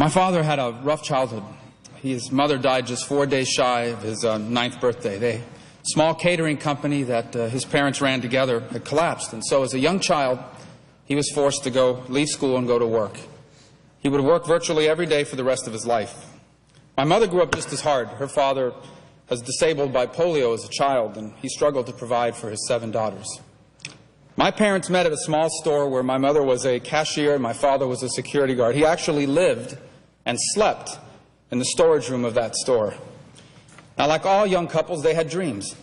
My father had a rough childhood. His mother died just 4 days shy of his 9th birthday. The small catering company that his parents ran together had collapsed, and so as a young child, he was forced to leave school and go to work. He would work virtually every day for the rest of his life. My mother grew up just as hard. Her father was disabled by polio as a child, and he struggled to provide for his 7 daughters. My parents met at a small store where my mother was a cashier and my father was a security guard. He actually lived and slept in the storage room of that store. Now, like all young couples, they had dreams.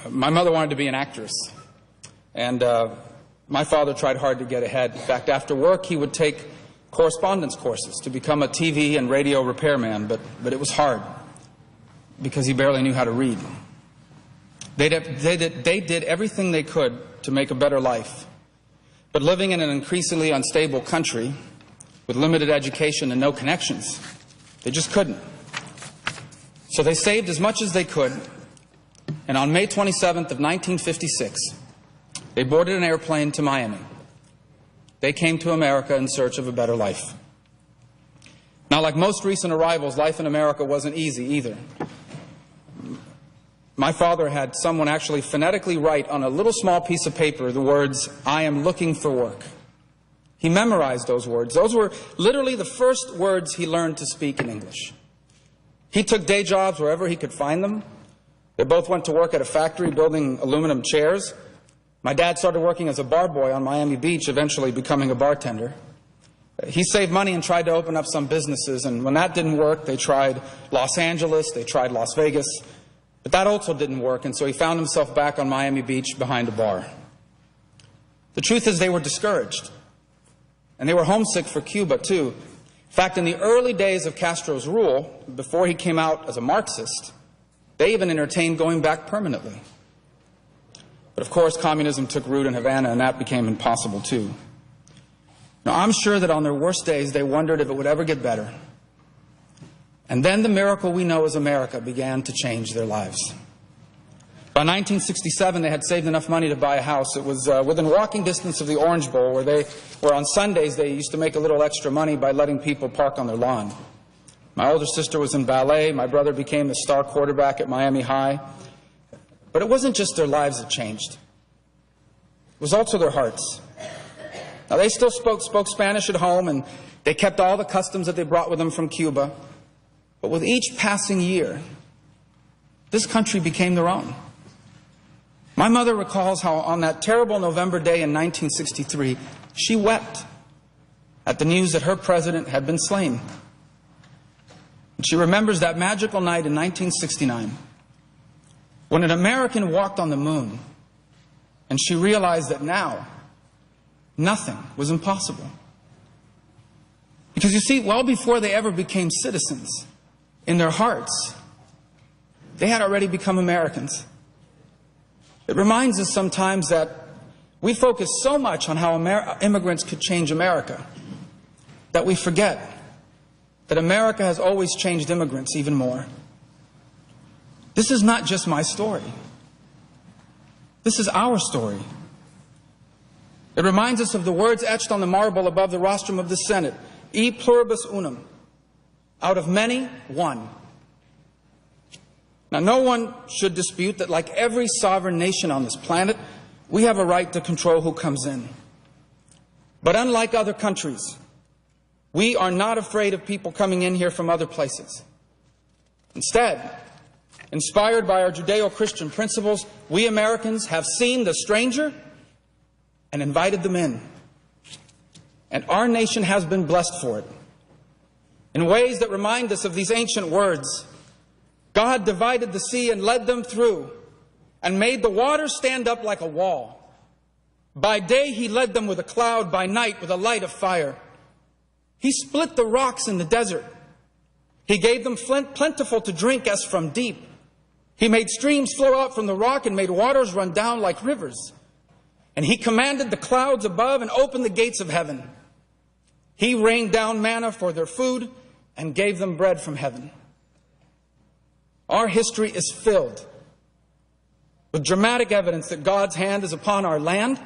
My mother wanted to be an actress, and my father tried hard to get ahead. In fact, after work, he would take correspondence courses to become a TV and radio repairman, but it was hard because he barely knew how to read. They did everything they could to make a better life, but living in an increasingly unstable country with limited education and no connections, they just couldn't. So they saved as much as they could, and on May 27th of 1956, they boarded an airplane to Miami. They came to America in search of a better life. Now, like most recent arrivals, life in America wasn't easy either. My father had someone actually phonetically write on a little small piece of paper the words, "I am looking for work." He memorized those words. Those were literally the first words he learned to speak in English. He took day jobs wherever he could find them. They both went to work at a factory building aluminum chairs. My dad started working as a bar boy on Miami Beach, eventually becoming a bartender. He saved money and tried to open up some businesses, and when that didn't work, they tried Los Angeles, they tried Las Vegas, but that also didn't work, and so he found himself back on Miami Beach behind a bar. The truth is, they were discouraged, and they were homesick for Cuba, too. In fact, in the early days of Castro's rule, before he came out as a Marxist, they even entertained going back permanently. But of course, communism took root in Havana, and that became impossible, too. Now, I'm sure that on their worst days, they wondered if it would ever get better. And then the miracle we know as America began to change their lives. By 1967, they had saved enough money to buy a house. It was within walking distance of the Orange Bowl, where on Sundays they used to make a little extra money by letting people park on their lawn. My older sister was in ballet. My brother became the star quarterback at Miami High. But it wasn't just their lives that changed. It was also their hearts. Now, they still spoke Spanish at home, and they kept all the customs that they brought with them from Cuba. But with each passing year, this country became their own. My mother recalls how on that terrible November day in 1963, she wept at the news that her president had been slain. And she remembers that magical night in 1969 when an American walked on the moon, and she realized that now nothing was impossible. Because you see, well before they ever became citizens, in their hearts, they had already become Americans. It reminds us sometimes that we focus so much on how immigrants could change America that we forget that America has always changed immigrants even more. This is not just my story. This is our story. It reminds us of the words etched on the marble above the rostrum of the Senate, E pluribus unum, out of many, one. Now, no one should dispute that, like every sovereign nation on this planet, we have a right to control who comes in. But unlike other countries, we are not afraid of people coming in here from other places. Instead, inspired by our Judeo-Christian principles, we Americans have seen the stranger and invited them in. And our nation has been blessed for it in ways that remind us of these ancient words. God divided the sea and led them through and made the waters stand up like a wall. By day he led them with a cloud, by night with a light of fire. He split the rocks in the desert. He gave them plentiful to drink as from deep. He made streams flow out from the rock and made waters run down like rivers. And he commanded the clouds above and opened the gates of heaven. He rained down manna for their food and gave them bread from heaven. Our history is filled with dramatic evidence that God's hand is upon our land,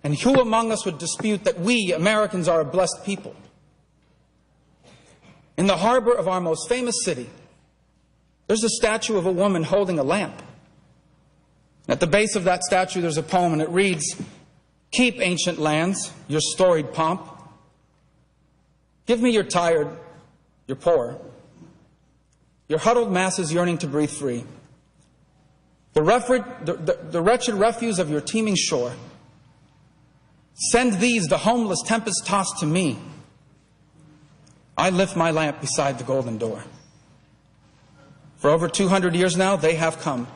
and who among us would dispute that we, Americans, are a blessed people? In the harbor of our most famous city, there's a statue of a woman holding a lamp. At the base of that statue, there's a poem, and it reads, "Keep, ancient lands, your storied pomp. Give me your tired, your poor, your huddled masses yearning to breathe free. The wretched refuse of your teeming shore. Send these, the homeless, tempest-tossed, to me. I lift my lamp beside the golden door." For over 200 years now, they have come,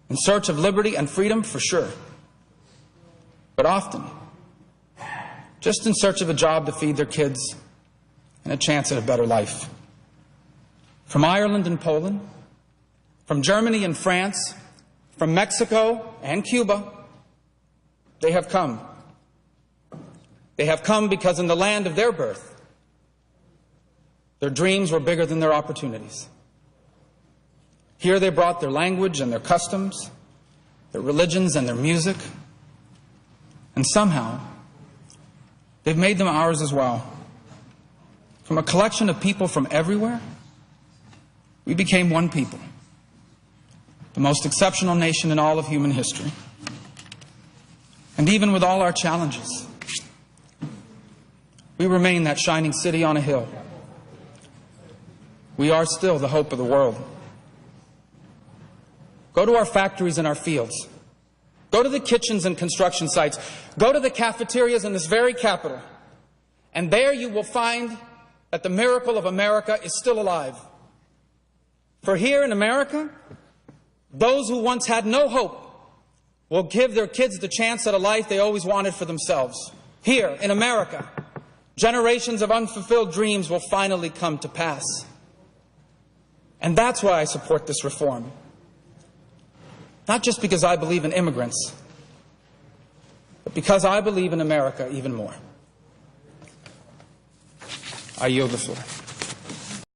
in search of liberty and freedom, for sure. But often, just in search of a job to feed their kids and a chance at a better life. From Ireland and Poland, from Germany and France, from Mexico and Cuba, they have come. They have come because in the land of their birth, their dreams were bigger than their opportunities. Here they brought their language and their customs, their religions and their music, and somehow they've made them ours as well. From a collection of people from everywhere, we became one people, the most exceptional nation in all of human history. And even with all our challenges, we remain that shining city on a hill. We are still the hope of the world. Go to our factories and our fields. Go to the kitchens and construction sites. Go to the cafeterias in this very capital. And there you will find that the miracle of America is still alive. For here in America, those who once had no hope will give their kids the chance at a life they always wanted for themselves. Here in America, generations of unfulfilled dreams will finally come to pass. And that's why I support this reform. Not just because I believe in immigrants, but because I believe in America even more. I yield the floor.